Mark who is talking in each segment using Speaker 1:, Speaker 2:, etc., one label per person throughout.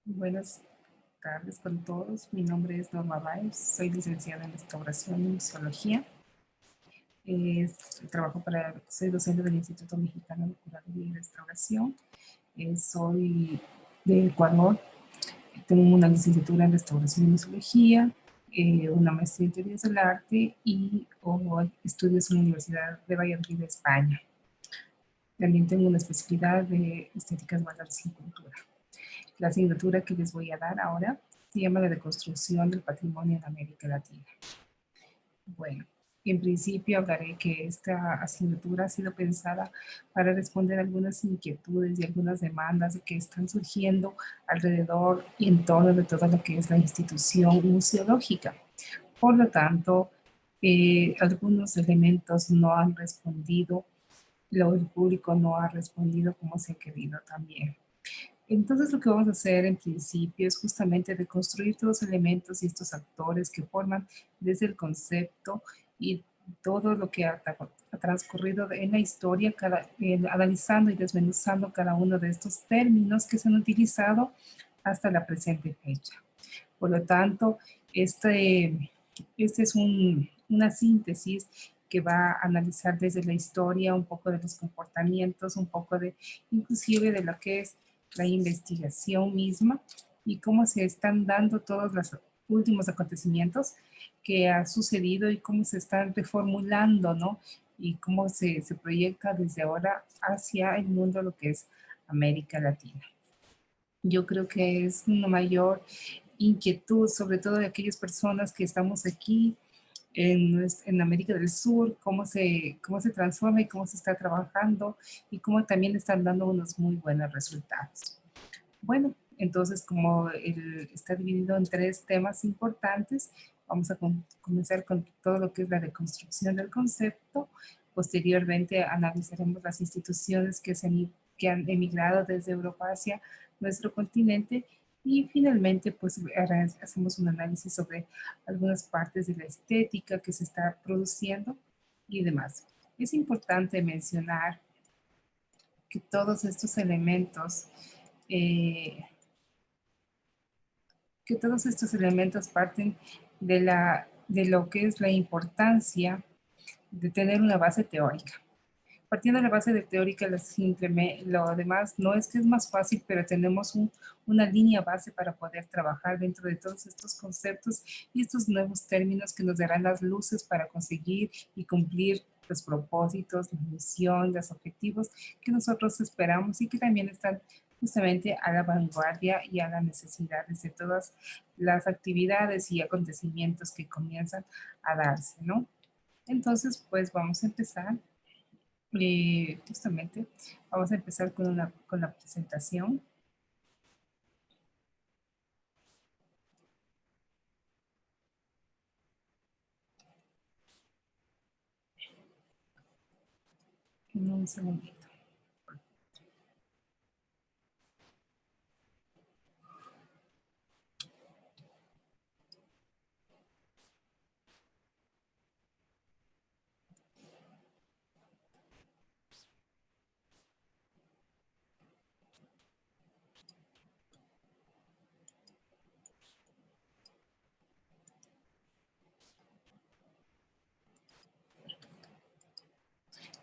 Speaker 1: Buenas tardes con todos. Mi nombre es Norma Báez. Soy licenciada en Restauración y Museología. Soy docente del Instituto Mexicano de Curaduría y Restauración. Soy de Ecuador. Tengo una licenciatura en Restauración y Museología, una maestría en Teorías del Arte y estudios en la Universidad de Valladolid, España. También tengo una especialidad de Estéticas, Valores y Cultura. La asignatura que les voy a dar ahora se llama la deconstrucción del patrimonio en América Latina. Bueno, en principio hablaré que esta asignatura ha sido pensada para responder algunas inquietudes y algunas demandas que están surgiendo alrededor y en torno de todo lo que es la institución museológica. Por lo tanto, algunos elementos no han respondido, el público no ha respondido como se ha querido también. Entonces lo que vamos a hacer en principio es justamente reconstruir todos los elementos y estos actores que forman desde el concepto y todo lo que ha transcurrido en la historia, analizando y desmenuzando cada uno de estos términos que se han utilizado hasta la presente fecha. Por lo tanto, este es una síntesis que va a analizar desde la historia un poco de los comportamientos, un poco de inclusive de lo que es la investigación misma y cómo se están dando todos los últimos acontecimientos que ha sucedido y cómo se están reformulando, ¿no? Y cómo se proyecta desde ahora hacia el mundo lo que es América Latina. Yo creo que es una mayor inquietud, sobre todo de aquellas personas que estamos aquí en América del Sur, cómo se transforma y cómo se está trabajando y cómo también están dando unos muy buenos resultados. Bueno, entonces como está dividido en tres temas importantes, vamos a comenzar con todo lo que es la deconstrucción del concepto. Posteriormente analizaremos las instituciones que han emigrado desde Europa hacia nuestro continente y finalmente pues hacemos un análisis sobre algunas partes de la estética que se está produciendo y demás. Es importante mencionar que todos estos elementos eh, parten de lo que es la importancia de tener una base teórica. Partiendo de la base de teórica, lo demás no es que es más fácil, pero tenemos una línea base para poder trabajar dentro de todos estos conceptos y estos nuevos términos que nos darán las luces para conseguir y cumplir los propósitos, la misión, los objetivos que nosotros esperamos y que también están justamente a la vanguardia y a las necesidades de todas las actividades y acontecimientos que comienzan a darse, ¿no? Entonces, pues vamos a empezar. Justamente, vamos a empezar con la presentación. En un segundito.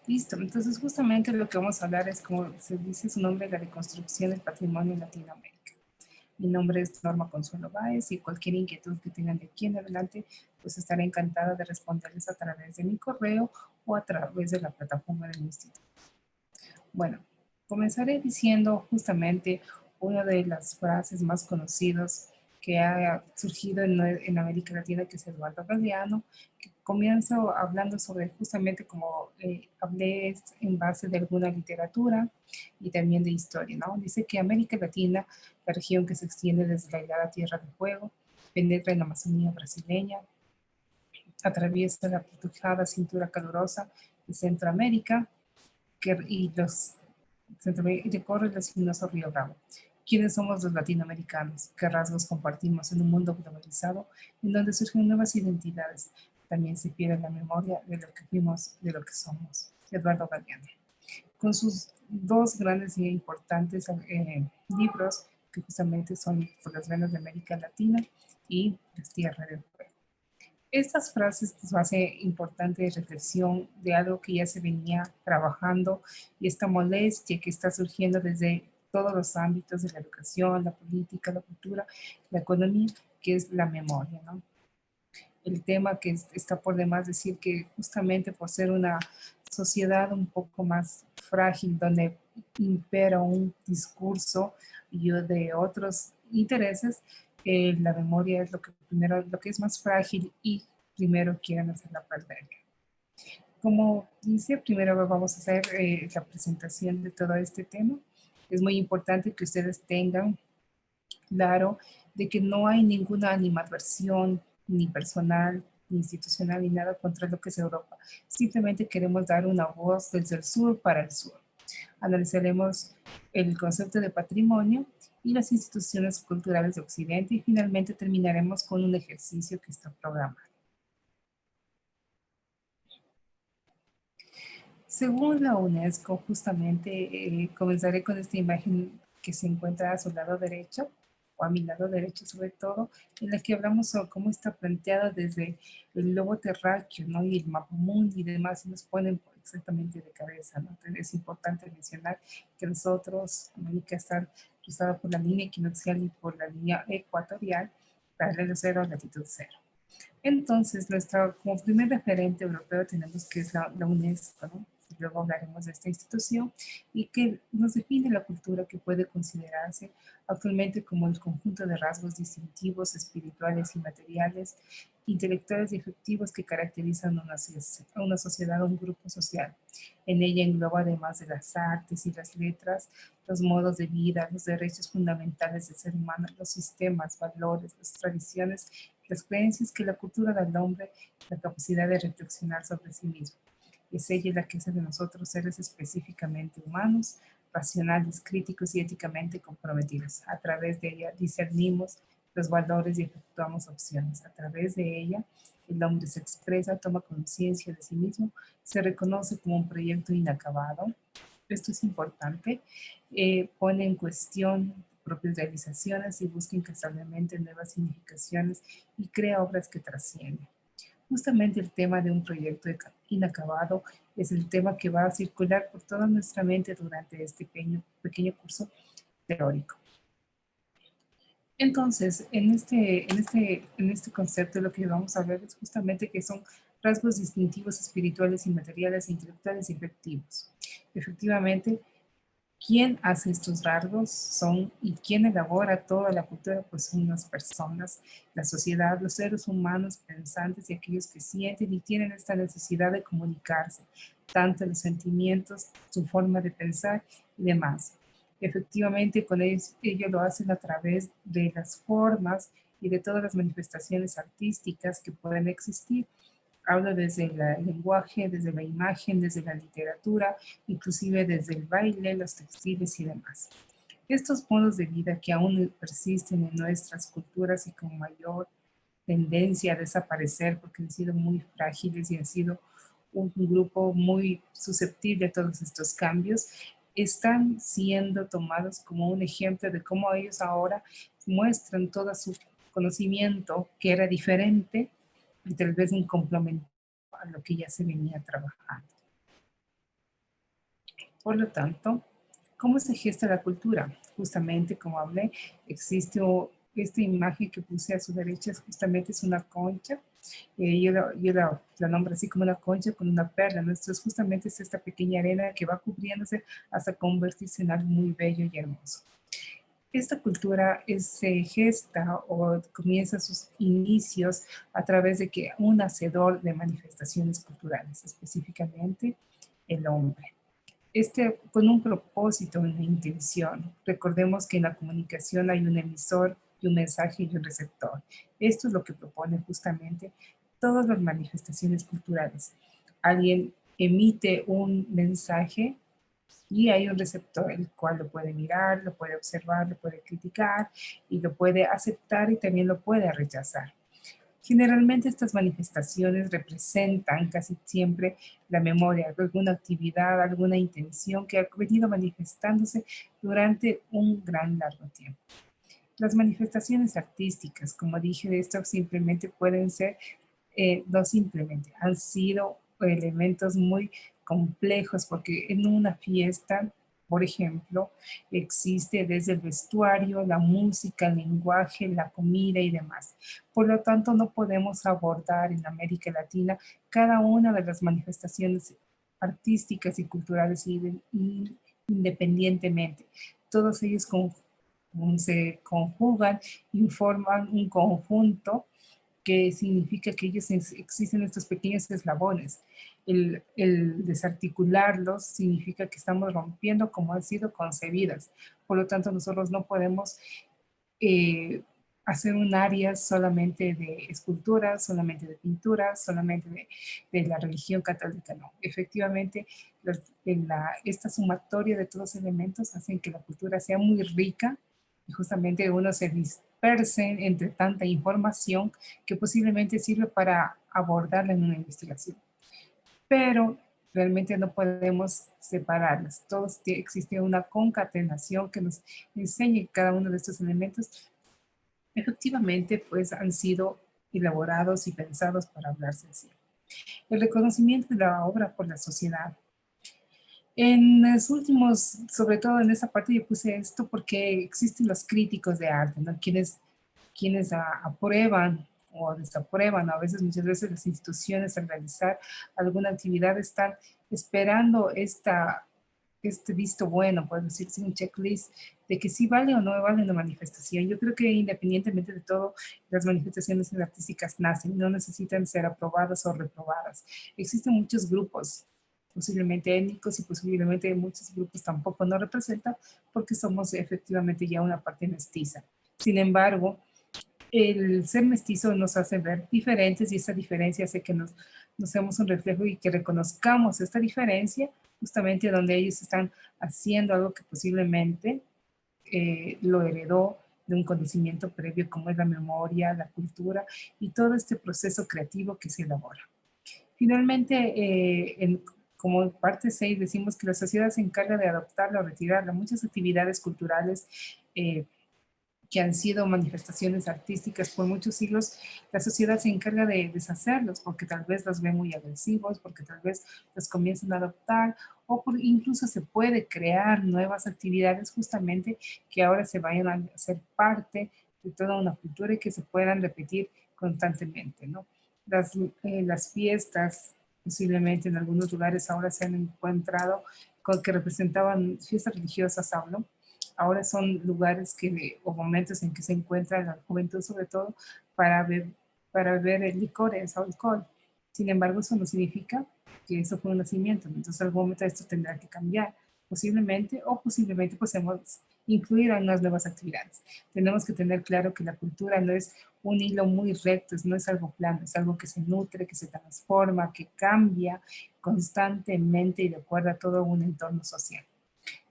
Speaker 1: Listo, entonces justamente lo que vamos a hablar es, como se dice su nombre, la reconstrucción del patrimonio en Latinoamérica. Mi nombre es Norma Consuelo Báez y cualquier inquietud que tengan de aquí en adelante, pues estaré encantada de responderles a través de mi correo o a través de la plataforma del instituto. Bueno, comenzaré diciendo justamente una de las frases más conocidas que ha surgido en América Latina, que es Eduardo Galeano, que comienzo hablando sobre justamente como hablé en base de alguna literatura y también de historia, ¿no? Dice que América Latina, la región que se extiende desde la helada Tierra del Fuego, penetra en la Amazonía brasileña, atraviesa la protegida cintura calurosa de Centroamérica, y recorre el espinoso río Bravo. ¿Quiénes somos los latinoamericanos? ¿Qué rasgos compartimos en un mundo globalizado en donde surgen nuevas identidades? También se pierde la memoria de lo que fuimos, de lo que somos. Eduardo Galeano. Con sus dos grandes e importantes libros, que justamente son por las venas de América Latina y las tierras del fuego. Estas frases nos hace importante reflexión de algo que ya se venía trabajando y esta molestia que está surgiendo desde todos los ámbitos de la educación, la política, la cultura, la economía, que es la memoria, ¿no? El tema que está por demás decir que justamente por ser una sociedad un poco más frágil, donde impera un discurso y de otros intereses, la memoria es lo que primero, lo que es más frágil y primero quieren hacerla perder. Como dice, primero vamos a hacer la presentación de todo este tema. Es muy importante que ustedes tengan claro de que no hay ninguna animadversión ni personal, ni institucional, ni nada contra lo que es Europa. Simplemente queremos dar una voz desde el sur para el sur. Analizaremos el concepto de patrimonio y las instituciones culturales de Occidente y finalmente terminaremos con un ejercicio que está programado. Según la UNESCO, justamente comenzaré con esta imagen que se encuentra a su lado derecho, o a mi lado derecho sobre todo, en la que hablamos sobre cómo está planteada desde el globo terráqueo, ¿no? Y el mapamundi y demás, y nos ponen exactamente de cabeza, ¿no? Entonces es importante mencionar que nosotros, América está cruzada por la línea equinoccial y por la línea ecuatorial, paralelo cero a latitud cero. Entonces, como primer referente europeo tenemos que es la UNESCO, ¿no? Luego hablaremos de esta institución y que nos define la cultura que puede considerarse actualmente como el conjunto de rasgos distintivos, espirituales y materiales, intelectuales y efectivos que caracterizan a una sociedad o un grupo social. En ella engloba, además de las artes y las letras, los modos de vida, los derechos fundamentales del ser humano, los sistemas, valores, las tradiciones, las creencias que la cultura da al hombre, la capacidad de reflexionar sobre sí mismo. Es ella la que hace de nosotros seres específicamente humanos, racionales, críticos y éticamente comprometidos. A través de ella discernimos los valores y efectuamos opciones. A través de ella, el hombre se expresa, toma conciencia de sí mismo, se reconoce como un proyecto inacabado. Esto es importante. Pone en cuestión propias realizaciones y busca incansablemente nuevas significaciones y crea obras que trascienden. Justamente el tema de un proyecto inacabado es el tema que va a circular por toda nuestra mente durante este pequeño curso teórico. Entonces, en este concepto lo que vamos a ver es justamente que son rasgos distintivos espirituales y materiales e intelectuales y efectivos. Efectivamente, ¿quién hace estos rasgos? Y quién elabora toda la cultura, pues son las personas, la sociedad, los seres humanos pensantes y aquellos que sienten y tienen esta necesidad de comunicarse, tanto los sentimientos, su forma de pensar y demás. Efectivamente, con ellos lo hacen a través de las formas y de todas las manifestaciones artísticas que pueden existir. Hablo desde el lenguaje, desde la imagen, desde la literatura, inclusive desde el baile, los textiles y demás. Estos modos de vida que aún persisten en nuestras culturas y con mayor tendencia a desaparecer porque han sido muy frágiles y han sido un grupo muy susceptible a todos estos cambios, están siendo tomados como un ejemplo de cómo ellos ahora muestran todo su conocimiento que era diferente y tal vez un complemento a lo que ya se venía trabajando. Por lo tanto, ¿cómo se gesta la cultura? Justamente, como hablé, existe esta imagen que puse a su derecha, justamente es una concha. Yo la nombro así como una concha con una perla, ¿no? Entonces, justamente es esta pequeña arena que va cubriéndose hasta convertirse en algo muy bello y hermoso. Esta cultura se gesta o comienza sus inicios a través de que un hacedor de manifestaciones culturales, específicamente el hombre. Con un propósito, una intención. Recordemos que en la comunicación hay un emisor y un mensaje y un receptor. Esto es lo que propone justamente todas las manifestaciones culturales. Alguien emite un mensaje y hay un receptor el cual lo puede mirar, lo puede observar, lo puede criticar y lo puede aceptar y también lo puede rechazar. Generalmente estas manifestaciones representan casi siempre la memoria, alguna actividad, alguna intención que ha venido manifestándose durante un gran largo tiempo. Las manifestaciones artísticas, como dije, esto simplemente pueden ser, no simplemente, han sido elementos muy complejos porque en una fiesta, por ejemplo, existe desde el vestuario, la música, el lenguaje, la comida y demás. Por lo tanto, no podemos abordar en América Latina cada una de las manifestaciones artísticas y culturales independientemente. Todos ellos se conjugan y forman un conjunto que significa que ellos existen estos pequeños eslabones. El desarticularlos significa que estamos rompiendo como han sido concebidas. Por lo tanto, nosotros no podemos eh, hacer un área solamente de escultura, solamente de pintura, solamente de la religión católica, no. Efectivamente, esta sumatoria de todos los elementos hacen que la cultura sea muy rica y justamente uno se disperse entre tanta información que posiblemente sirve para abordarla en una investigación. Pero realmente no podemos separarlas. Todos existe una concatenación que nos enseñe cada uno de estos elementos. Efectivamente, pues han sido elaborados y pensados para hablarse así. El reconocimiento de la obra por la sociedad. En los últimos, sobre todo en esta parte, yo puse esto porque existen los críticos de arte, ¿no? Quienes aprueban o desaprueban, a veces, muchas veces las instituciones al realizar alguna actividad están esperando este visto bueno, puedo decir, un checklist de que sí vale o no vale una manifestación. Yo creo que independientemente de todo, las manifestaciones artísticas nacen, no necesitan ser aprobadas o reprobadas. Existen muchos grupos, posiblemente étnicos y posiblemente muchos grupos tampoco nos representan porque somos efectivamente ya una parte mestiza. Sin embargo, el ser mestizo nos hace ver diferentes y esa diferencia hace que nos seamos un reflejo y que reconozcamos esta diferencia justamente donde ellos están haciendo algo que posiblemente lo heredó de un conocimiento previo como es la memoria, la cultura y todo este proceso creativo que se elabora. Finalmente, como parte 6 decimos que la sociedad se encarga de adoptarla o retirarla. Muchas actividades culturales que han sido manifestaciones artísticas por muchos siglos, la sociedad se encarga de deshacerlos porque tal vez los ve muy agresivos, porque tal vez los comienzan a adoptar o incluso se puede crear nuevas actividades justamente que ahora se vayan a ser parte de toda una cultura y que se puedan repetir constantemente, ¿no? Las fiestas, posiblemente en algunos lugares ahora se han encontrado con que representaban fiestas religiosas, hablo, ahora son lugares o momentos en que se encuentra la juventud sobre todo para ver, para ver licores o alcohol. Sin embargo, eso no significa que eso fue un nacimiento. Entonces, en algún momento esto tendrá que cambiar, posiblemente, o posiblemente podemos incluir a unas nuevas actividades. Tenemos que tener claro que la cultura no es un hilo muy recto, no es algo plano, es algo que se nutre, que se transforma, que cambia constantemente y de acuerdo a todo un entorno social.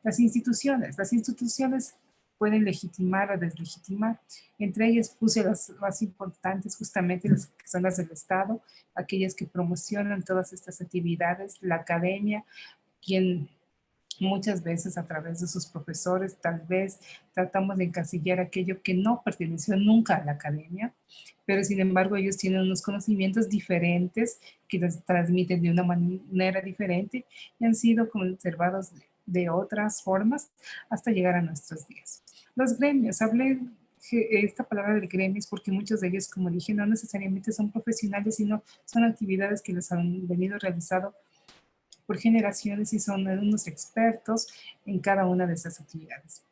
Speaker 1: Las instituciones pueden legitimar o deslegitimar. Entre ellas puse las más importantes, justamente las que son las del Estado, aquellas que promocionan todas estas actividades, la academia, quien muchas veces a través de sus profesores tal vez tratamos de encasillar aquello que no perteneció nunca a la academia, pero sin embargo ellos tienen unos conocimientos diferentes que los transmiten de una manera diferente y han sido conservados de otras formas hasta llegar a nuestros días. Los gremios, hablé esta palabra de gremios porque muchos de ellos, como dije, no necesariamente son profesionales, sino son actividades que les han venido realizando por generaciones y son unos expertos en cada una de esas actividades.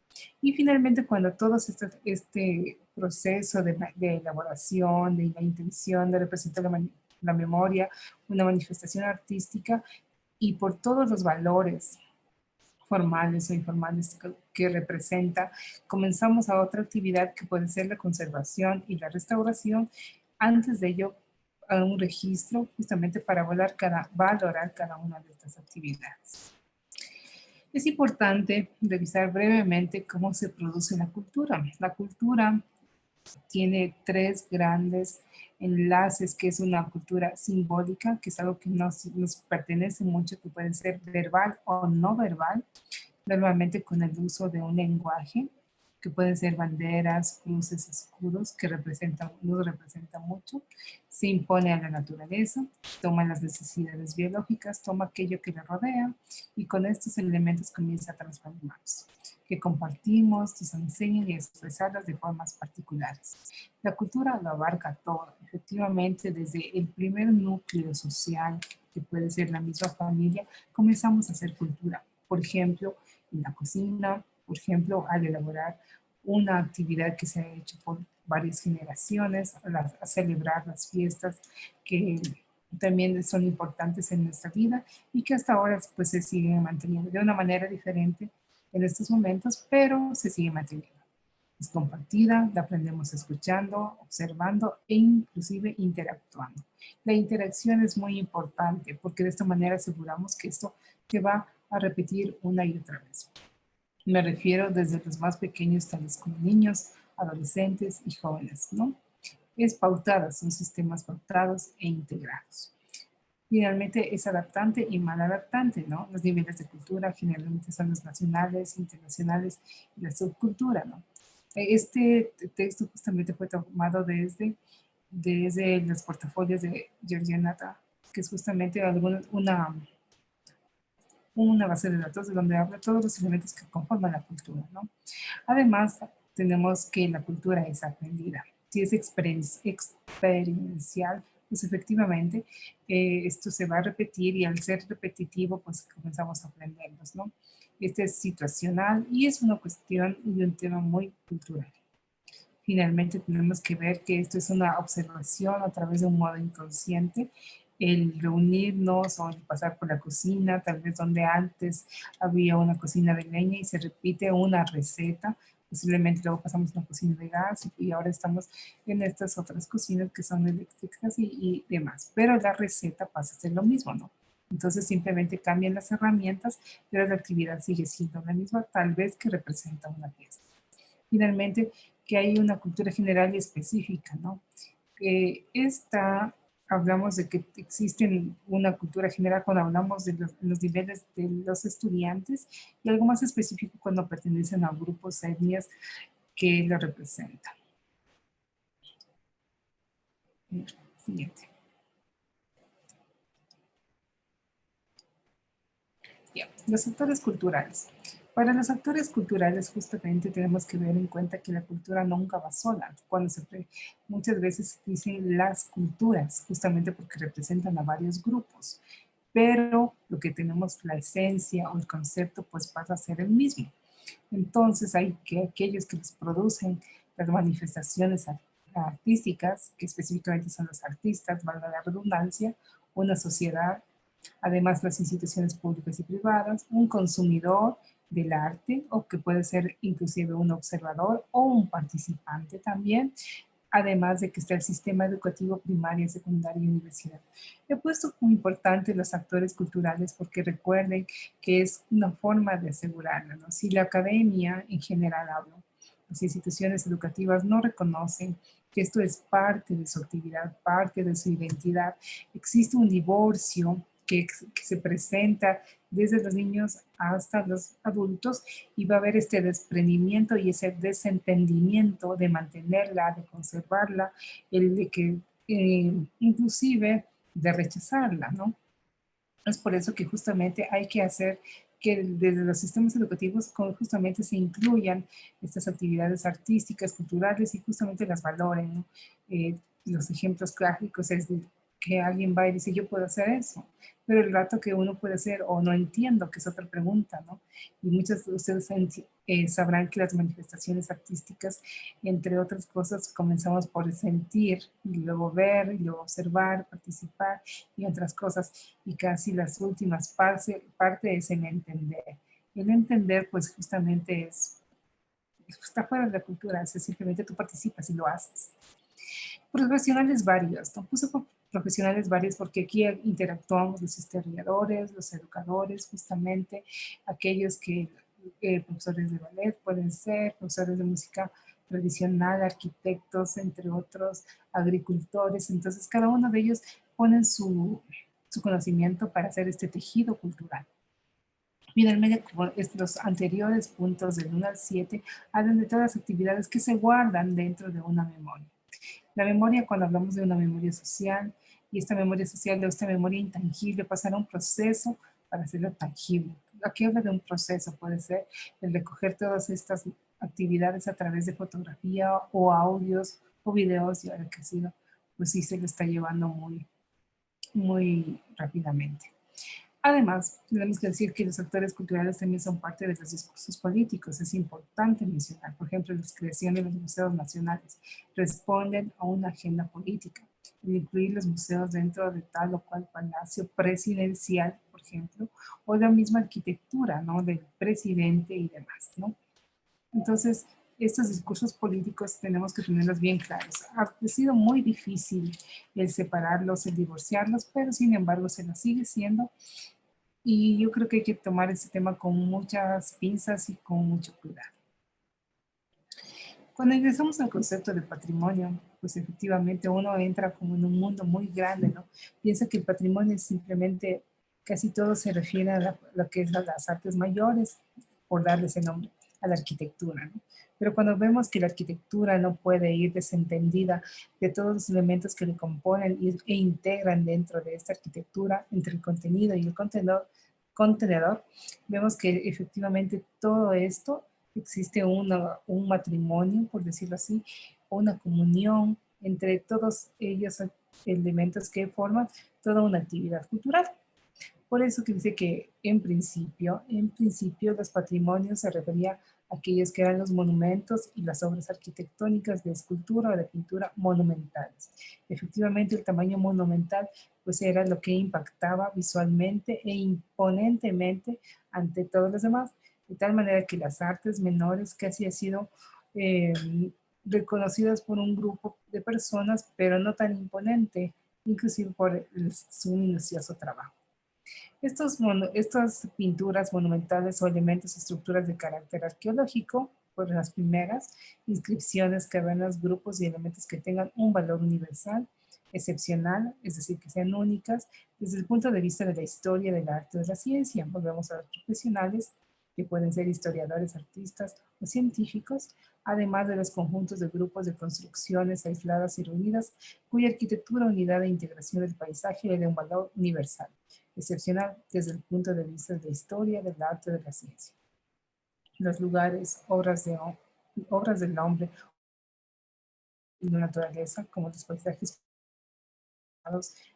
Speaker 1: Y finalmente, cuando todo este proceso de elaboración, de la intención de representar la memoria, una manifestación artística y por todos los valores formales o informales que representa, comenzamos a otra actividad que puede ser la conservación y la restauración. Antes de ello, a un registro justamente para valorar cada una de estas actividades. Es importante revisar brevemente cómo se produce la cultura. La cultura tiene tres grandes enlaces, que es una cultura simbólica, que es algo que nos pertenece mucho, que puede ser verbal o no verbal, normalmente con el uso de un lenguaje. que pueden ser banderas, cruces, escudos, que nos representan mucho. Se impone a la naturaleza, toma las necesidades biológicas, toma aquello que le rodea y con estos elementos comienza a transformarnos, que compartimos, nos enseñan y expresarlas de formas particulares. La cultura lo abarca todo, efectivamente, desde el primer núcleo social, que puede ser la misma familia, comenzamos a hacer cultura. Por ejemplo, en la cocina, por ejemplo, al elaborar una actividad que se ha hecho por varias generaciones, a celebrar las fiestas que también son importantes en nuestra vida y que hasta ahora pues se siguen manteniendo de una manera diferente en estos momentos, pero se sigue manteniendo. Es compartida, la aprendemos escuchando, observando e inclusive interactuando. La interacción es muy importante porque de esta manera aseguramos que esto se va a repetir una y otra vez. Me refiero desde los más pequeños, tales como niños, adolescentes y jóvenes, ¿no? Es pautada, son sistemas pautados e integrados. Finalmente es adaptante y mal adaptante, ¿no? Los niveles de cultura generalmente son los nacionales, internacionales y la subcultura, ¿no? Este texto justamente fue tomado desde los portafolios de Georgiana, que es justamente una base de datos donde habla todos los elementos que conforman la cultura, ¿no? Además, tenemos que la cultura es aprendida. Si es experiencial, pues efectivamente esto se va a repetir y al ser repetitivo, pues comenzamos a aprenderlos, ¿no? Este es situacional y es una cuestión y un tema muy cultural. Finalmente tenemos que ver que esto es una observación a través de un modo inconsciente, el reunirnos o el pasar por la cocina, tal vez donde antes había una cocina de leña y se repite una receta, posiblemente luego pasamos a una cocina de gas y ahora estamos en estas otras cocinas que son eléctricas y demás, pero la receta pasa a ser lo mismo, ¿no? Entonces simplemente cambian las herramientas, pero la actividad sigue siendo la misma, tal vez que representa una fiesta. Finalmente, que hay una cultura general y específica, ¿no? Hablamos de que existe una cultura general cuando hablamos de los niveles de los estudiantes y algo más específico cuando pertenecen a grupos, etnias que lo representan. Siguiente. Bien, los actores culturales. Para los actores culturales justamente tenemos que ver en cuenta que la cultura nunca va sola. Muchas veces se dicen las culturas, justamente porque representan a varios grupos, pero lo que tenemos, la esencia o el concepto, pues pasa a ser el mismo. Entonces hay que aquellos que les producen las manifestaciones artísticas, que específicamente son los artistas, valga la redundancia, una sociedad, además las instituciones públicas y privadas, un consumidor del arte o que puede ser inclusive un observador o un participante también, además de que está el sistema educativo primaria, secundaria y universidad. He puesto muy importante los actores culturales porque recuerden que es una forma de asegurarlo, ¿no? Si la academia en general hablo, las instituciones educativas no reconocen que esto es parte de su actividad, parte de su identidad, existe un divorcio que se presenta desde los niños hasta los adultos y va a haber este desprendimiento y ese desentendimiento de mantenerla, de conservarla, el de que inclusive de rechazarla, ¿no? Es por eso que justamente hay que hacer que desde los sistemas educativos justamente se incluyan estas actividades artísticas, culturales y justamente las valoren, ¿no? Los ejemplos clásicos es de que alguien va y dice, yo puedo hacer eso, pero el rato que uno puede hacer o no entiendo, que es otra pregunta, ¿no? Y muchos de ustedes sabrán que las manifestaciones artísticas, entre otras cosas, comenzamos por sentir, y luego ver, y luego observar, participar y otras cosas, y casi las últimas parte es el entender. El entender, pues justamente está fuera de la cultura, es simplemente tú participas y lo haces. Profesionales varios, ¿no? Puse profesionales varios porque aquí interactuamos los historiadores, los educadores, justamente aquellos que profesores de ballet pueden ser, profesores de música tradicional, arquitectos, entre otros, agricultores. Entonces, cada uno de ellos ponen su conocimiento para hacer este tejido cultural. Y en el medio, como los anteriores puntos del 1 al 7, hablan de todas las actividades que se guardan dentro de una memoria. La memoria, cuando hablamos de una memoria social, y esta memoria social, de esta memoria intangible, pasará un proceso para hacerlo tangible. Aquí habla de un proceso, puede ser el recoger todas estas actividades a través de fotografía o audios o videos, y ahora que ha sido, pues sí se lo está llevando muy rápidamente. Además, tenemos que decir que los actores culturales también son parte de los discursos políticos. Es importante mencionar, por ejemplo, la creación de los museos nacionales responden a una agenda política. El incluir los museos dentro de tal o cual palacio presidencial, por ejemplo, o la misma arquitectura, ¿no?, del presidente y demás, ¿no? Entonces, estos discursos políticos tenemos que tenerlos bien claros. Ha sido muy difícil el separarlos, el divorciarlos, pero sin embargo se lo sigue siendo, y yo creo que hay que tomar este tema con muchas pinzas y con mucho cuidado. Cuando ingresamos al concepto de patrimonio, pues efectivamente uno entra como en un mundo muy grande, ¿no? Piensa que el patrimonio es simplemente, casi todo se refiere a lo que es a las artes mayores, por darle ese nombre, a la arquitectura, ¿no? Pero cuando vemos que la arquitectura no puede ir desentendida de todos los elementos que le componen e integran dentro de esta arquitectura, entre el contenido y el contenedor, vemos que efectivamente todo esto existe un matrimonio, por decirlo así, o una comunión entre todos ellos elementos que forman toda una actividad cultural. Por eso que dice que en principio los patrimonios se refería a aquellos que eran los monumentos y las obras arquitectónicas de escultura o de pintura monumentales. Efectivamente, el tamaño monumental pues era lo que impactaba visualmente e imponentemente ante todos los demás, de tal manera que las artes menores casi han sido eh, reconocidas por un grupo de personas, pero no tan imponente, inclusive por su minucioso trabajo. Estas pinturas monumentales o elementos, estructuras de carácter arqueológico, fueron las primeras inscripciones que ven los grupos y elementos que tengan un valor universal, excepcional, es decir, que sean únicas, desde el punto de vista de la historia, del arte, de la ciencia. Volvemos a los profesionales, que pueden ser historiadores, artistas o científicos, además de los conjuntos de grupos de construcciones aisladas y reunidas, cuya arquitectura, unidad e integración del paisaje le da un valor universal, excepcional desde el punto de vista de la historia, del arte, de la ciencia. Los lugares, obras del hombre y la naturaleza, como los paisajes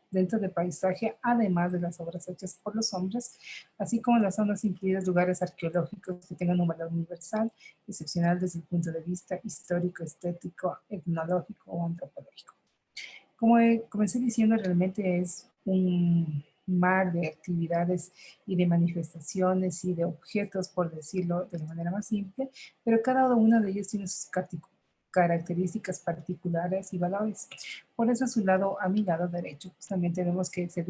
Speaker 1: dentro del paisaje, además de las obras hechas por los hombres, así como las zonas incluidas lugares arqueológicos que tengan un valor universal, excepcional desde el punto de vista histórico, estético, etnológico o antropológico. Como comencé diciendo, realmente es un mar de actividades y de manifestaciones y de objetos, por decirlo de la manera más simple, pero cada uno de ellos tiene sus características particulares y valores. Por eso a mi lado derecho, justamente vemos que se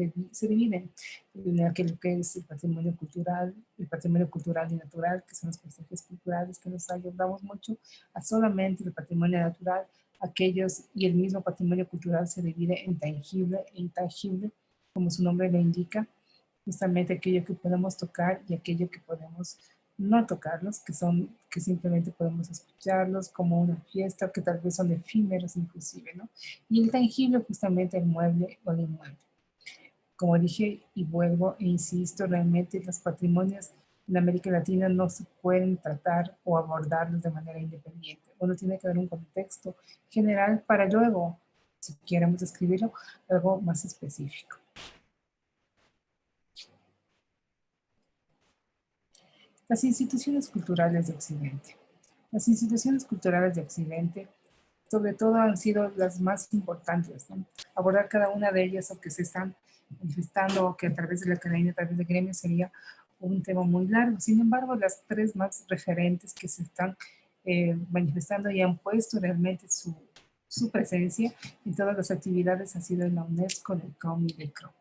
Speaker 1: dividen en aquello que es el patrimonio cultural y natural, que son los paisajes culturales que nos ayudamos mucho, a solamente el patrimonio natural, aquellos, y el mismo patrimonio cultural se divide en tangible e intangible, como su nombre lo indica, justamente aquello que podemos tocar y aquello que podemos no tocarlos, que simplemente podemos escucharlos como una fiesta, que tal vez son efímeros inclusive, ¿no? Y el tangible, justamente el mueble o el inmueble. Como dije y vuelvo e insisto, realmente los patrimonios en América Latina no se pueden tratar o abordarlos de manera independiente. Uno tiene que dar un contexto general para luego, si queremos describirlo, algo más específico. Las instituciones culturales de Occidente. Las instituciones culturales de Occidente, sobre todo, han sido las más importantes, ¿no? Abordar cada una de ellas o que se están manifestando o que a través de la academia, a través de gremios, sería un tema muy largo. Sin embargo, las tres más referentes que se están manifestando y han puesto realmente su presencia en todas las actividades ha sido la UNESCO, el COM y el CRO.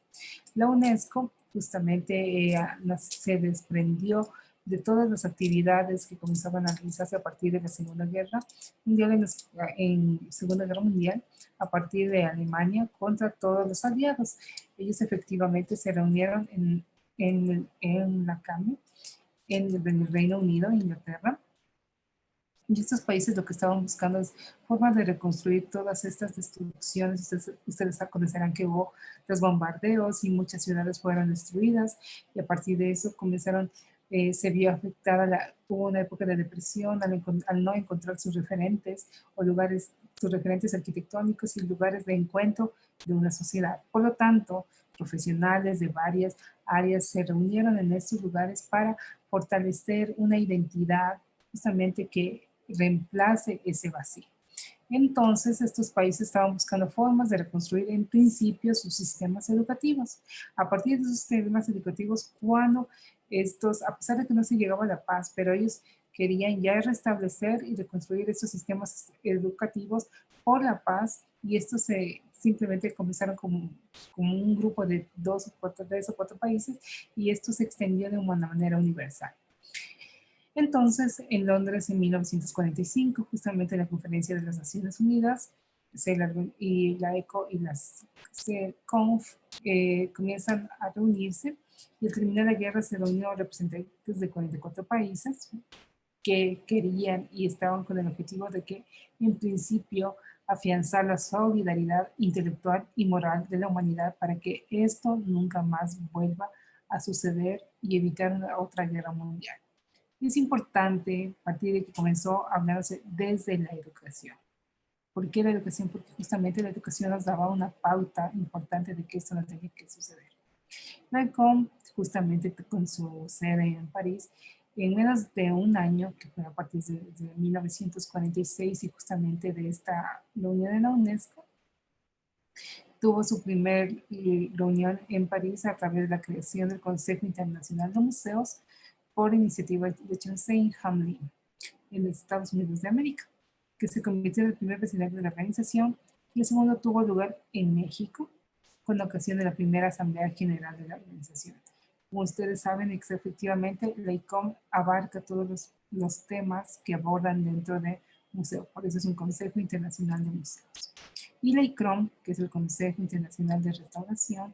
Speaker 1: La UNESCO justamente se desprendió de todas las actividades que comenzaban a realizarse a partir de la Segunda Guerra Mundial, en Segunda Guerra Mundial, a partir de Alemania contra todos los aliados. Ellos efectivamente se reunieron en la CAME, en el Reino Unido, Inglaterra. Y estos países lo que estaban buscando es formas de reconstruir todas estas destrucciones. Ustedes conocerán que hubo los bombardeos y muchas ciudades fueron destruidas, y a partir de eso comenzaron, se vio afectada, hubo una época de depresión al no encontrar sus referentes o lugares, sus referentes arquitectónicos y lugares de encuentro de una sociedad. Por lo tanto, profesionales de varias áreas se reunieron en estos lugares para fortalecer una identidad justamente que reemplace ese vacío. Entonces, estos países estaban buscando formas de reconstruir en principio sus sistemas educativos. A partir de sus sistemas educativos, cuando estos, a pesar de que no se llegaba a la paz, pero ellos querían ya restablecer y reconstruir estos sistemas educativos por la paz, y estos simplemente comenzaron como un grupo de tres o cuatro países, y esto se extendió de una manera universal. Entonces, en Londres, en 1945, justamente en la Conferencia de las Naciones Unidas, y la ECO y las CONF comienzan a reunirse, y al terminar la guerra se reunieron representantes de 44 países que querían y estaban con el objetivo de que, en principio, afianzar la solidaridad intelectual y moral de la humanidad para que esto nunca más vuelva a suceder y evitar una otra guerra mundial. Es importante partir de que comenzó a hablarse desde la educación. ¿Por qué la educación? Porque justamente la educación nos daba una pauta importante de que esto no tenía que suceder. La ECOM, justamente con su sede en París, en menos de un año, que fue a partir de 1946 y justamente de esta reunión de la UNESCO, tuvo su primer reunión en París a través de la creación del Consejo Internacional de Museos por iniciativa de Chensei Hamlin en los Estados Unidos de América, que se convirtió en el primer presidente de la organización, y el segundo tuvo lugar en México con ocasión de la primera Asamblea General de la organización. Como ustedes saben, efectivamente, la ICOM abarca todos los temas que abordan dentro de museo, por eso es un Consejo Internacional de Museos. Y la ICROM, que es el Consejo Internacional de Restauración,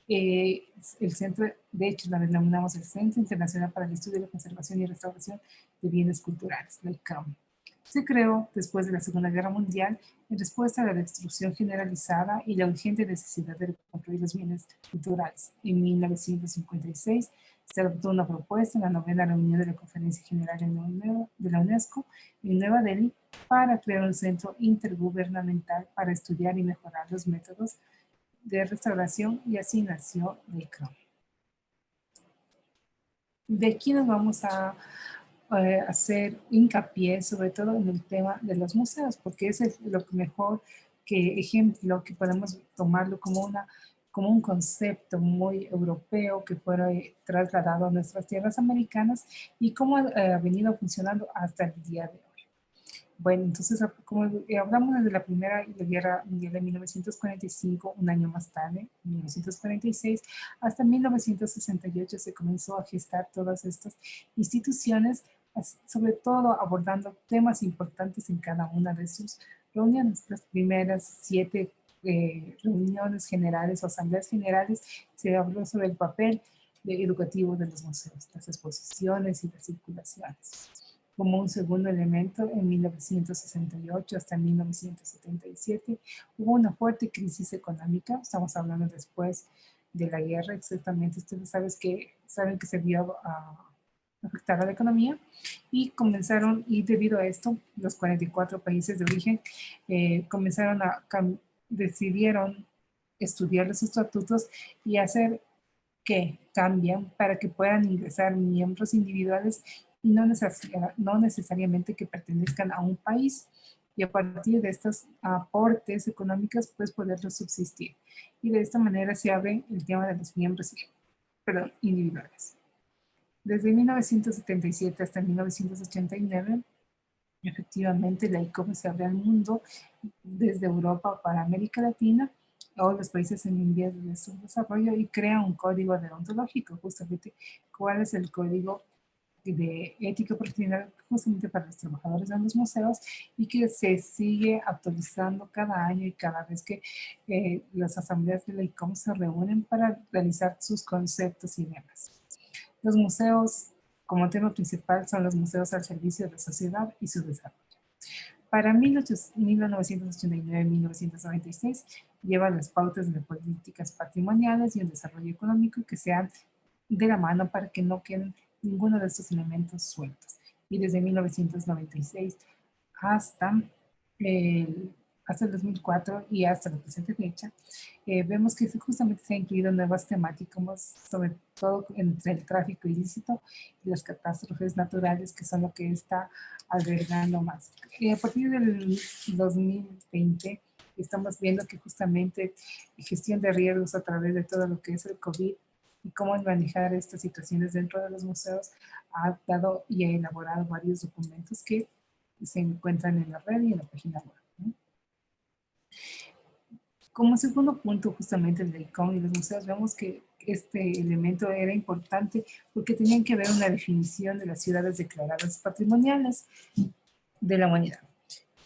Speaker 1: el centro, de hecho, la denominamos el Centro Internacional para el Estudio, la Conservación y Restauración de Bienes Culturales, la ICROM. Se creó después de la Segunda Guerra Mundial en respuesta a la destrucción generalizada y la urgente necesidad de reconstruir los bienes culturales. En 1956 se adoptó una propuesta en la novena reunión de la Conferencia General de la UNESCO en Nueva Delhi para crear un centro intergubernamental para estudiar y mejorar los métodos de restauración, y así nació la ICROM. De aquí nos vamos a hacer hincapié sobre todo en el tema de los museos, porque es lo mejor que ejemplo que podemos tomarlo como un concepto muy europeo que fue trasladado a nuestras tierras americanas y cómo ha venido funcionando hasta el día de hoy. Bueno, entonces, como hablamos desde la Primera Guerra Mundial de 1945, un año más tarde, 1946, hasta 1968 se comenzó a gestar todas estas instituciones, sobre todo abordando temas importantes en cada una de sus reuniones. Las primeras 7 reuniones generales o asambleas generales se habló sobre el papel educativo de los museos, las exposiciones y las circulaciones. Como un segundo elemento, en 1968 hasta 1977 hubo una fuerte crisis económica. Estamos hablando después de la guerra, exactamente. Ustedes saben que se vio afectada la economía, y comenzaron, y debido a esto, los 44 países de origen decidieron estudiar los estatutos y hacer que cambian para que puedan ingresar miembros individuales y no necesariamente que pertenezcan a un país, y a partir de estos aportes económicos pues poderlos subsistir, y de esta manera se abre el tema de los miembros individuales. Desde 1977 hasta 1989 efectivamente la ICOM se abre al mundo desde Europa para América Latina o los países en vías de desarrollo, y crea un código deontológico. Justamente, ¿cuál es el código de ética profesional justamente para los trabajadores de los museos y que se sigue actualizando cada año y cada vez que las asambleas de la ICOM se reúnen para realizar sus conceptos y demás. Los museos, como tema principal, son los museos al servicio de la sociedad y su desarrollo. Para 1989-1996 lleva las pautas de políticas patrimoniales y un desarrollo económico que sean de la mano para que no queden ninguno de estos elementos sueltos. Y desde 1996 hasta el, hasta el 2004 y hasta la presente fecha, vemos que justamente se han incluido nuevas temáticas, sobre todo entre el tráfico ilícito y las catástrofes naturales, que son lo que está albergando más. A partir del 2020 estamos viendo que justamente gestión de riesgos a través de todo lo que es el COVID y cómo manejar estas situaciones dentro de los museos ha dado y ha elaborado varios documentos que se encuentran en la red y en la página web, ¿no? Como segundo punto, justamente el ICOM y los museos, vemos que este elemento era importante porque tenían que ver una definición de las ciudades declaradas patrimoniales de la humanidad.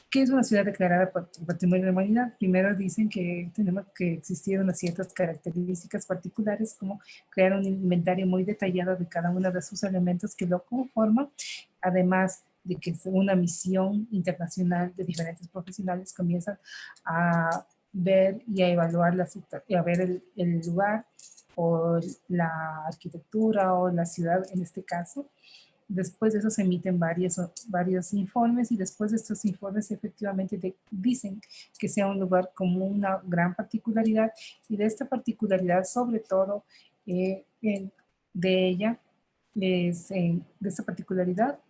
Speaker 1: ¿Qué es una ciudad declarada Patrimonio de la Humanidad? Primero dicen que tenemos que existir unas ciertas características particulares, como crear un inventario muy detallado de cada uno de sus elementos que lo conforman, además de que una misión internacional de diferentes profesionales comienzan a ver y a evaluar y a ver el lugar o la arquitectura o la ciudad en este caso. Después de eso se emiten varios informes y después de estos informes efectivamente dicen que sea un lugar con una gran particularidad y de esta particularidad sobre todo de ella, de esta particularidad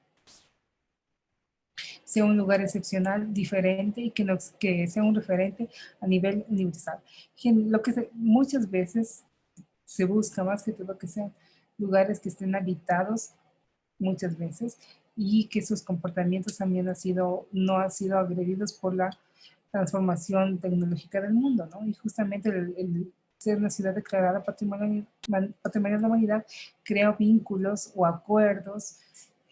Speaker 1: sea un lugar excepcional, diferente y que sea un referente a nivel universal. Lo que muchas veces se busca más que todo que sean lugares que estén habitados muchas veces y que sus comportamientos también no han sido agredidos por la transformación tecnológica del mundo, ¿no? Y justamente el ser una ciudad declarada Patrimonio de la Humanidad crea vínculos o acuerdos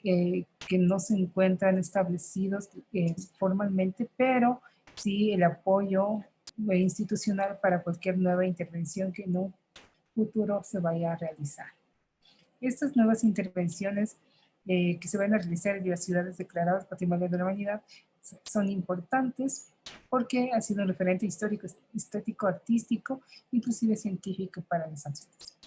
Speaker 1: que no se encuentran establecidos formalmente, pero sí el apoyo institucional para cualquier nueva intervención que en un futuro se vaya a realizar. Estas nuevas intervenciones que se van a realizar en las ciudades declaradas Patrimonio de la Humanidad son importantes porque ha sido un referente histórico, estético, artístico, inclusive científico para las naciones.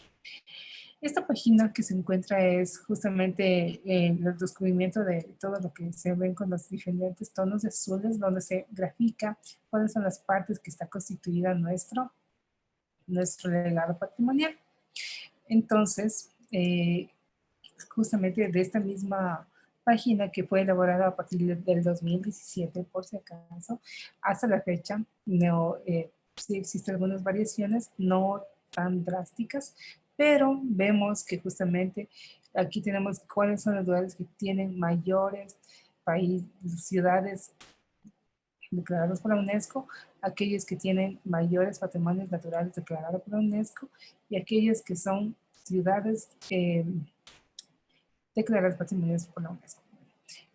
Speaker 1: Esta página que se encuentra es justamente el descubrimiento de todo lo que se ven con los diferentes tonos de azules, donde se grafica cuáles son las partes que está constituida nuestro legado patrimonial. Entonces, justamente de esta misma página que fue elaborada a partir del 2017, por si acaso, hasta la fecha, no, sí existen algunas variaciones, no tan drásticas, pero vemos que justamente aquí tenemos cuáles son los lugares que tienen mayores ciudades declarados por la UNESCO, aquellos que tienen mayores patrimonios naturales declarados por la UNESCO y aquellos que son ciudades declaradas patrimoniales por la UNESCO.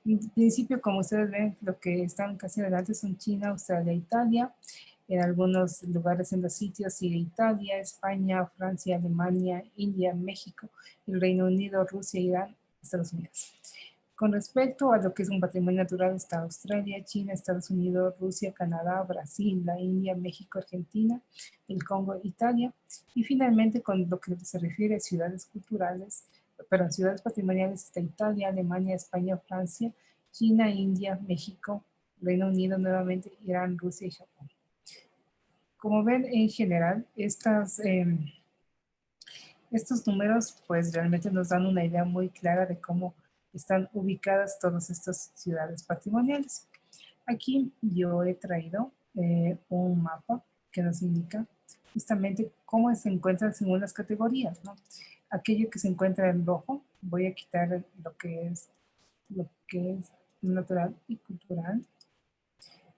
Speaker 1: En principio, como ustedes ven, lo que están casi adelante son China, Australia, Italia. En algunos lugares en los sitios sigue Italia, España, Francia, Alemania, India, México, el Reino Unido, Rusia, Irán, Estados Unidos. Con respecto a lo que es un patrimonio natural, está Australia, China, Estados Unidos, Rusia, Canadá, Brasil, la India, México, Argentina, el Congo, Italia. Y finalmente, con lo que se refiere a ciudades culturales, perdón, ciudades patrimoniales, está Italia, Alemania, España, Francia, China, India, México, Reino Unido nuevamente, Irán, Rusia y Japón. Como ven, en general, estos números pues realmente nos dan una idea muy clara de cómo están ubicadas todas estas ciudades patrimoniales. Aquí yo he traído un mapa que nos indica justamente cómo se encuentran según las categorías, ¿no? Aquello que se encuentra en rojo, voy a quitar lo que es natural y cultural,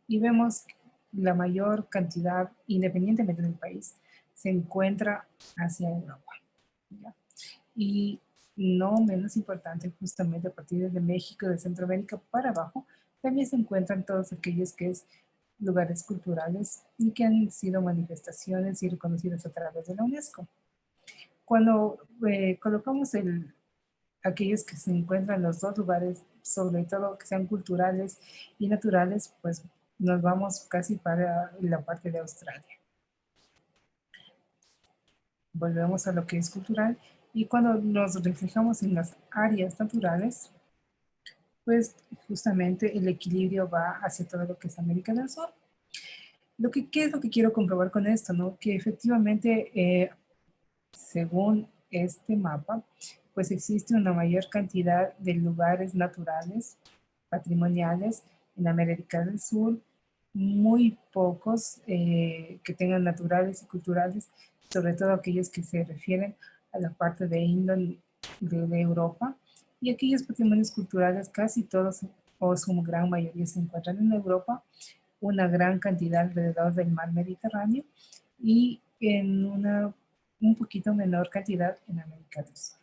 Speaker 1: y vemos la mayor cantidad, independientemente del país, se encuentra hacia Europa, ¿ya? Y no menos importante, justamente a partir de México, de Centroamérica para abajo, también se encuentran todos aquellos que es lugares culturales y que han sido manifestaciones y reconocidas a través de la UNESCO. Cuando colocamos aquellos que se encuentran en los dos lugares, sobre todo que sean culturales y naturales, pues nos vamos casi para la parte de Australia. Volvemos a lo que es cultural y cuando nos reflejamos en las áreas naturales, pues justamente el equilibrio va hacia todo lo que es América del Sur. ¿Qué es lo que quiero comprobar con esto? ¿No? Que efectivamente, según este mapa, pues existe una mayor cantidad de lugares naturales, patrimoniales en América del Sur, muy pocos que tengan naturales y culturales, sobre todo aquellos que se refieren a la parte de de Europa, y aquellos patrimonios culturales, casi todos o su gran mayoría se encuentran en Europa, una gran cantidad alrededor del mar Mediterráneo y en un poquito menor cantidad en América del Sur.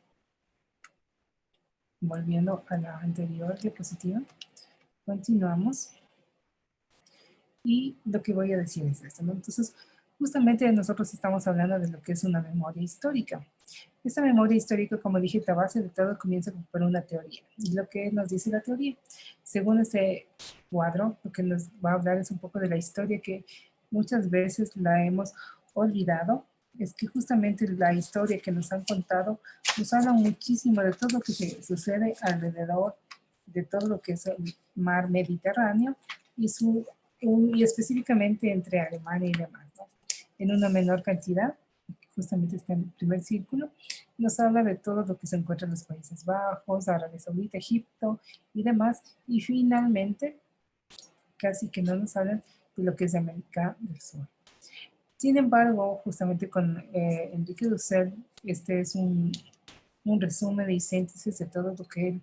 Speaker 1: Volviendo a la anterior diapositiva, continuamos. Y lo que voy a decir es esto, ¿no? Entonces, justamente nosotros estamos hablando de lo que es una memoria histórica. Esta memoria histórica, como dije, la base de todo comienza por una teoría. Y lo que nos dice la teoría, según este cuadro, lo que nos va a hablar es un poco de la historia que muchas veces la hemos olvidado, es que justamente la historia que nos han contado nos habla muchísimo de todo lo que sucede alrededor de todo lo que es el mar Mediterráneo y y específicamente entre Alemania y demás, ¿no? En una menor cantidad, justamente está en el primer círculo, nos habla de todo lo que se encuentra en los Países Bajos, Arabia Saudita, Egipto y demás, y finalmente casi que no nos hablan de lo que es de América del Sur. Sin embargo, justamente con Enrique Dussel, este es un resumen y síntesis de todo lo que él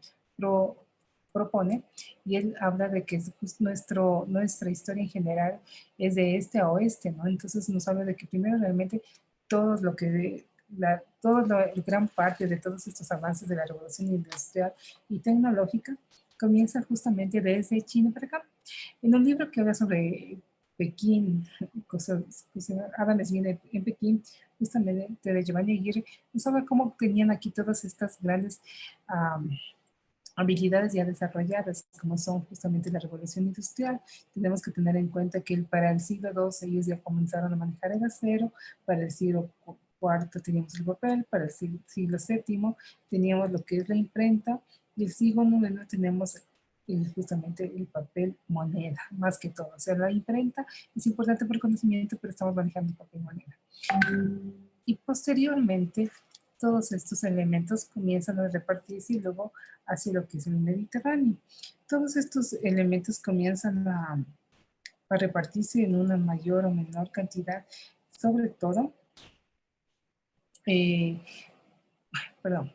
Speaker 1: propone, y él habla de que nuestra historia en general es de este a oeste, ¿no? Entonces nos habla de que primero realmente todo lo que gran parte de todos estos avances de la revolución industrial y tecnológica comienza justamente desde China para acá. En un libro que habla sobre Pekín, Adam Smith en Pekín, justamente de Giovanni Aguirre, nos habla cómo tenían aquí todas estas grandes habilidades ya desarrolladas, como son justamente la revolución industrial. Tenemos que tener en cuenta que para el siglo II ellos ya comenzaron a manejar el acero, para el siglo IV teníamos el papel, para el siglo VII teníamos lo que es la imprenta, y el siglo IX tenemos justamente el papel moneda, más que todo. O sea, la imprenta es importante por conocimiento, pero estamos manejando el papel moneda. Y posteriormente, todos estos elementos comienzan a repartirse y luego hacia lo que es el Mediterráneo. Todos estos elementos comienzan a repartirse en una mayor o menor cantidad, sobre todo, perdón,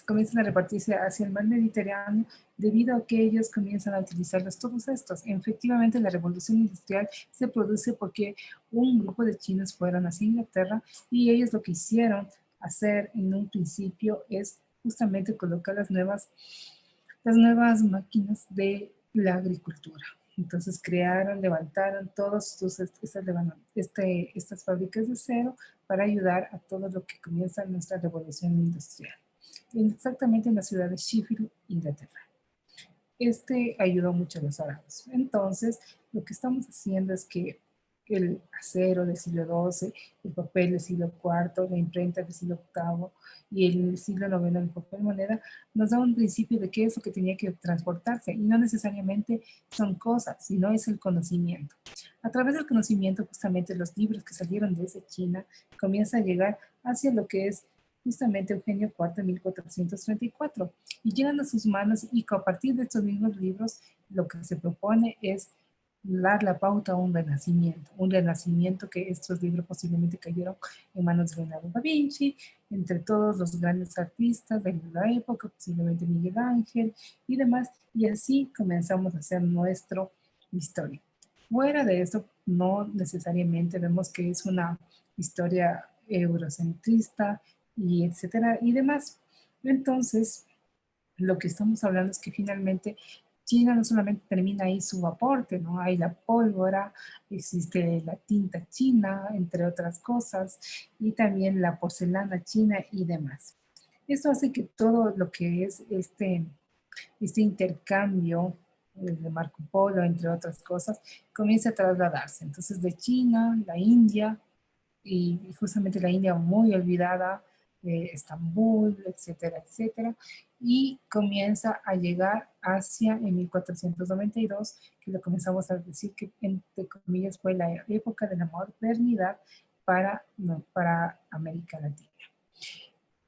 Speaker 1: comienzan a repartirse hacia el mar Mediterráneo debido a que ellos comienzan a utilizarlos todos estos. Efectivamente, la revolución industrial se produce porque un grupo de chinos fueron hacia Inglaterra y ellos lo que hicieron hacer en un principio es justamente colocar las nuevas máquinas de la agricultura. Entonces crearon, levantaron todas estas fábricas de cero para ayudar a todo lo que comienza nuestra revolución industrial. Exactamente en la ciudad de Sheffield, Inglaterra. Este ayudó mucho a los árabes. Entonces, lo que estamos haciendo es que el acero del siglo XII, el papel del siglo IV, la imprenta del siglo VIII y el siglo IX, el papel moneda, nos da un principio de qué es lo que tenía que transportarse. Y no necesariamente son cosas, sino es el conocimiento. A través del conocimiento, justamente los libros que salieron desde China comienzan a llegar hacia lo que es justamente Eugenio IV, 1434, y llegan a sus manos y a partir de estos mismos libros lo que se propone es dar la pauta a un renacimiento que estos libros posiblemente cayeron en manos de Leonardo da Vinci, entre todos los grandes artistas de la época, posiblemente Miguel Ángel y demás, y así comenzamos a hacer nuestra historia. Fuera de esto, no necesariamente vemos que es una historia eurocentrista y etcétera y demás. Entonces, lo que estamos hablando es que finalmente China no solamente termina ahí su aporte, ¿no? Hay la pólvora, existe la tinta china, entre otras cosas, y también la porcelana china y demás. Esto hace que todo lo que es este intercambio de Marco Polo, entre otras cosas, comienza a trasladarse. Entonces, de China, la India, y justamente la India muy olvidada, Estambul, etcétera, etcétera, y comienza a llegar hacia en 1492, que lo comenzamos a decir que, entre comillas, fue la época de la modernidad para, no, para América Latina.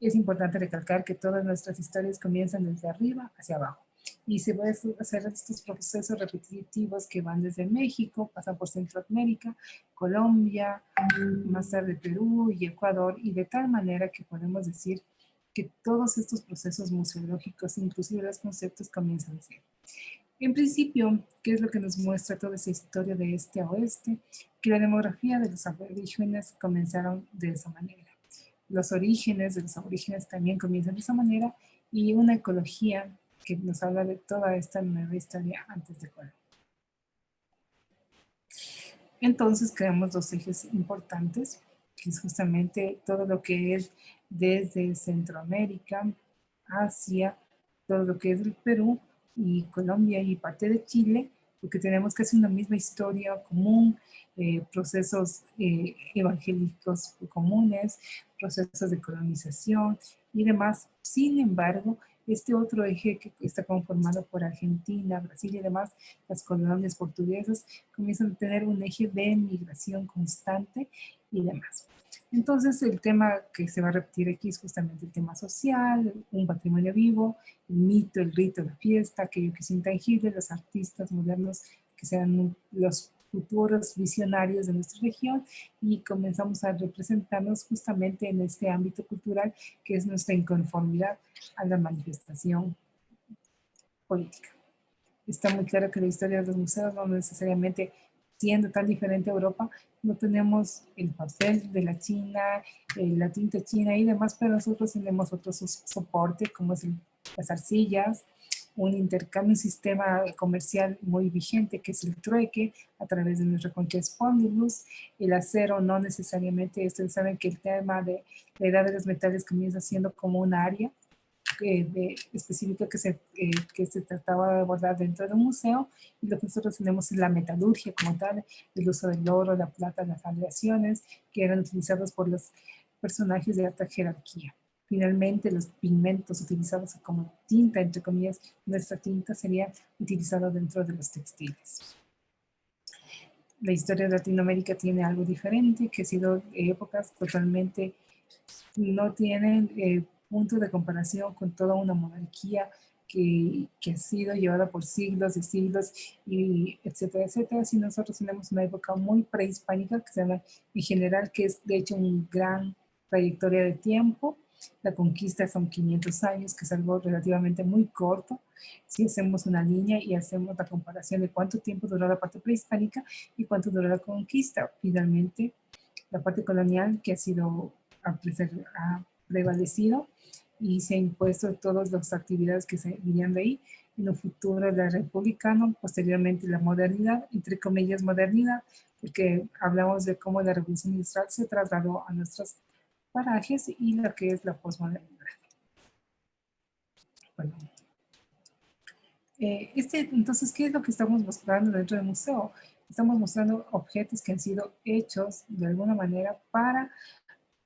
Speaker 1: Es importante recalcar que todas nuestras historias comienzan desde arriba hacia abajo y se puede hacer estos procesos repetitivos que van desde México, pasan por Centroamérica, Colombia, más tarde Perú y Ecuador, y de tal manera que podemos decir que todos estos procesos museológicos, inclusive los conceptos, comienzan a ser. En principio, ¿qué es lo que nos muestra toda esa historia de este a oeste? Que la demografía de los aborígenes comenzaron de esa manera. Los orígenes de los aborígenes también comienzan de esa manera, y una ecología que nos habla de toda esta nueva historia antes de Colón. Entonces creamos dos ejes importantes, que es justamente todo lo que es desde Centroamérica hacia todo lo que es el Perú y Colombia y parte de Chile, porque tenemos casi una misma historia común, procesos evangélicos comunes, procesos de colonización y demás. Sin embargo, este otro eje que está conformado por Argentina, Brasil y demás, las colonias portuguesas, comienzan a tener un eje de migración constante y demás. Entonces, el tema que se va a repetir aquí es justamente el tema social, un patrimonio vivo, el mito, el rito, la fiesta, aquello que es intangible, los artistas modernos que sean los futuros visionarios de nuestra región, y comenzamos a representarnos justamente en este ámbito cultural que es nuestra inconformidad a la manifestación política. Está muy claro que la historia de los museos no necesariamente, siendo tan diferente a Europa, no tenemos el papel de la China, la tinta china y demás, pero nosotros tenemos otro soporte como es las arcillas, un intercambio, un sistema comercial muy vigente que es el trueque a través de nuestra concha spondylus, el acero no necesariamente. Ustedes saben que el tema de la edad de los metales comienza siendo como un área específica que se trataba de abordar dentro de un museo, y lo que nosotros tenemos es la metalurgia como tal, el uso del oro, la plata, las aleaciones que eran utilizados por los personajes de alta jerarquía. Finalmente, los pigmentos utilizados como tinta, entre comillas, nuestra tinta sería utilizada dentro de los textiles. La historia de Latinoamérica tiene algo diferente, que ha sido épocas totalmente, no tienen punto de comparación con toda una monarquía que ha sido llevada por siglos y siglos, y etcétera, etcétera. Si nosotros tenemos una época muy prehispánica, que se llama en general, que es de hecho una gran trayectoria de tiempo. La conquista son 500 años, que es algo relativamente muy corto. Si hacemos una línea y hacemos la comparación de cuánto tiempo duró la parte prehispánica y cuánto duró la conquista, finalmente la parte colonial, que ha sido ha prevalecido y se ha impuesto todas las actividades que se vinían de ahí. En un futuro la republicano, posteriormente la modernidad, entre comillas modernidad, porque hablamos de cómo la revolución industrial se trasladó a nuestros parajes, y lo que es la posmodernidad. Bueno, entonces, ¿qué es lo que estamos mostrando dentro del museo? Estamos mostrando objetos que han sido hechos de alguna manera para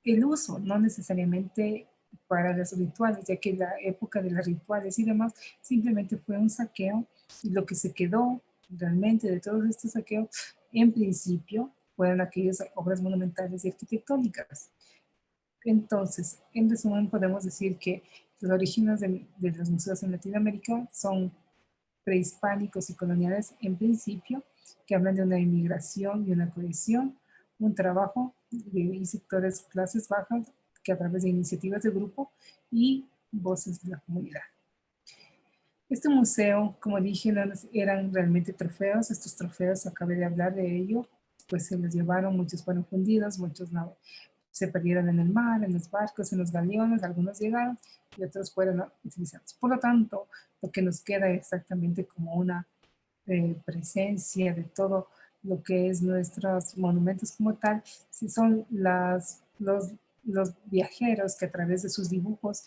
Speaker 1: el uso, no necesariamente para los rituales, ya que la época de los rituales y demás simplemente fue un saqueo, y lo que se quedó realmente de todos estos saqueos, en principio, fueron aquellas obras monumentales y arquitectónicas. Entonces, en resumen, podemos decir que los orígenes de los museos en Latinoamérica son prehispánicos y coloniales en principio, que hablan de una inmigración y una cohesión, un trabajo de sectores clases bajas que a través de iniciativas de grupo y voces de la comunidad. Este museo, como dije, eran realmente trofeos. Estos trofeos, acabé de hablar de ello, pues se los llevaron, muchos fueron fundidos, muchos no, se perdieron en el mar, en los barcos, en los galeones, algunos llegaron y otros fueron utilizados. Por lo tanto, lo que nos queda exactamente como una presencia de todo lo que es nuestros monumentos como tal, si son los viajeros que a través de sus dibujos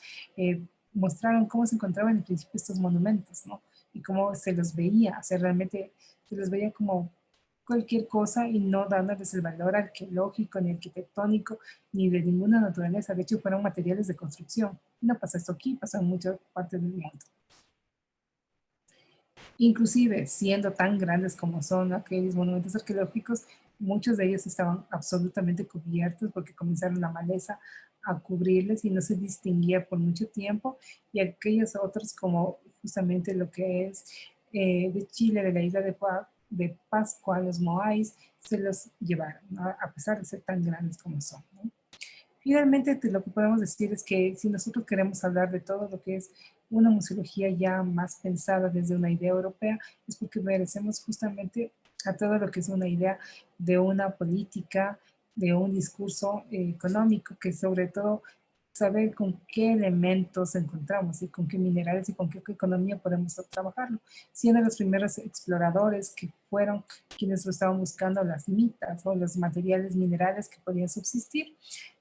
Speaker 1: mostraron cómo se encontraban en principio estos monumentos, ¿no? Y cómo se los veía, o sea, realmente se los veía como cualquier cosa y no dándoles el valor arqueológico, ni arquitectónico, ni de ninguna naturaleza. De hecho, fueron materiales de construcción. No pasa esto aquí, pasa en muchas partes del mundo. Inclusive, siendo tan grandes como son aquellos monumentos arqueológicos, muchos de ellos estaban absolutamente cubiertos porque comenzaron la maleza a cubrirles y no se distinguía por mucho tiempo. Y aquellos otros, como justamente lo que es de Chile, de la isla de Pascua, los Moais, se los llevaron, ¿no? A pesar de ser tan grandes como son, ¿no? Finalmente, lo que podemos decir es que si nosotros queremos hablar de todo lo que es una museología ya más pensada desde una idea europea, es porque merecemos justamente a todo lo que es una idea de una política, de un discurso económico, que sobre todo saber con qué elementos encontramos y con qué minerales y con qué economía podemos trabajarlo. Siendo los primeros exploradores que fueron quienes lo estaban buscando las mitas o los materiales minerales que podían subsistir,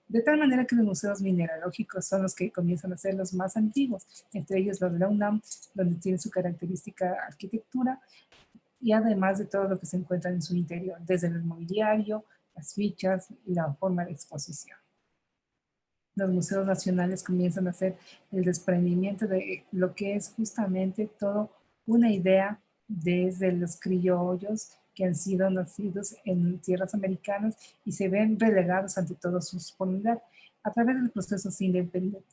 Speaker 1: de tal manera que los museos mineralógicos son los que comienzan a ser los más antiguos, entre ellos los de la UNAM, donde tiene su característica arquitectura, y además de todo lo que se encuentra en su interior, desde el mobiliario, las fichas y la forma de exposición. Los museos nacionales comienzan a hacer el desprendimiento de lo que es justamente todo una idea desde los criollos que han sido nacidos en tierras americanas y se ven relegados ante todo su comunidad. A través de procesos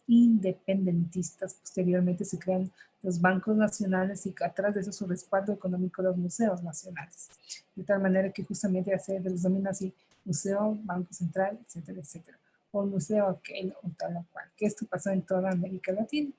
Speaker 1: independentistas, posteriormente se crean los bancos nacionales y atrás de eso su respaldo económico de los museos nacionales. De tal manera que justamente se los denomina así museo, banco central, etcétera, etcétera, o museo aquel o tal o cual, que esto pasó en toda América Latina.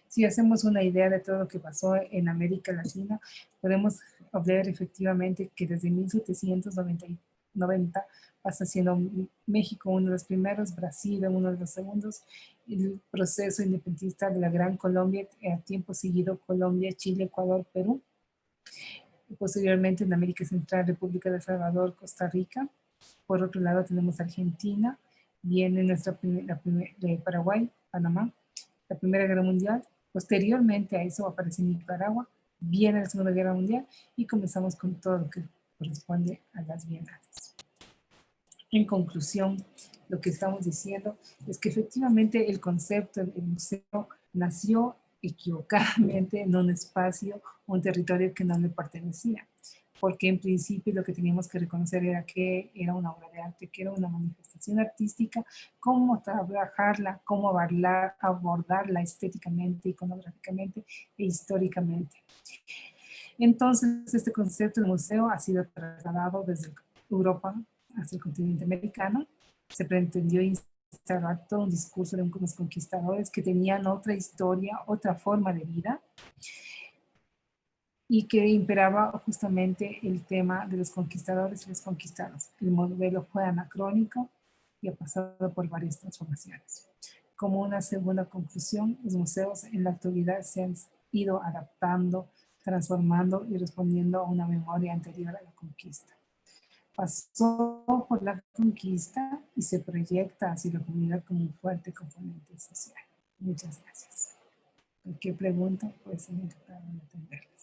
Speaker 1: Si hacemos una idea de todo lo que pasó en América Latina, podemos ver efectivamente que desde 1790 pasa siendo México uno de los primeros, Brasil uno de los segundos, el proceso independentista de la Gran Colombia, a tiempo seguido Colombia, Chile, Ecuador, Perú, y posteriormente en América Central, República de El Salvador, Costa Rica. Por otro lado tenemos Argentina, viene de Paraguay, Panamá, la Primera Guerra Mundial. Posteriormente a eso aparece Nicaragua, viene la Segunda Guerra Mundial y comenzamos con todo lo que corresponde a las bienales. En conclusión, lo que estamos diciendo es que efectivamente el concepto del museo nació equivocadamente en un espacio, un territorio que no le pertenecía, porque en principio lo que teníamos que reconocer era que era una obra de arte, que era una manifestación artística, cómo trabajarla, cómo abordarla estéticamente, iconográficamente e históricamente. Entonces, este concepto de museo ha sido trasladado desde Europa hacia el continente americano. Se pretendió instalar todo un discurso de unos conquistadores que tenían otra historia, otra forma de vida, y que imperaba justamente el tema de los conquistadores y los conquistados. El modelo fue anacrónico y ha pasado por varias transformaciones. Como una segunda conclusión, los museos en la actualidad se han ido adaptando, transformando y respondiendo a una memoria anterior a la conquista. Pasó por la conquista y se proyecta hacia la comunidad como un fuerte componente social. Muchas gracias. Cualquier pregunta, pues me encantará de atenderles.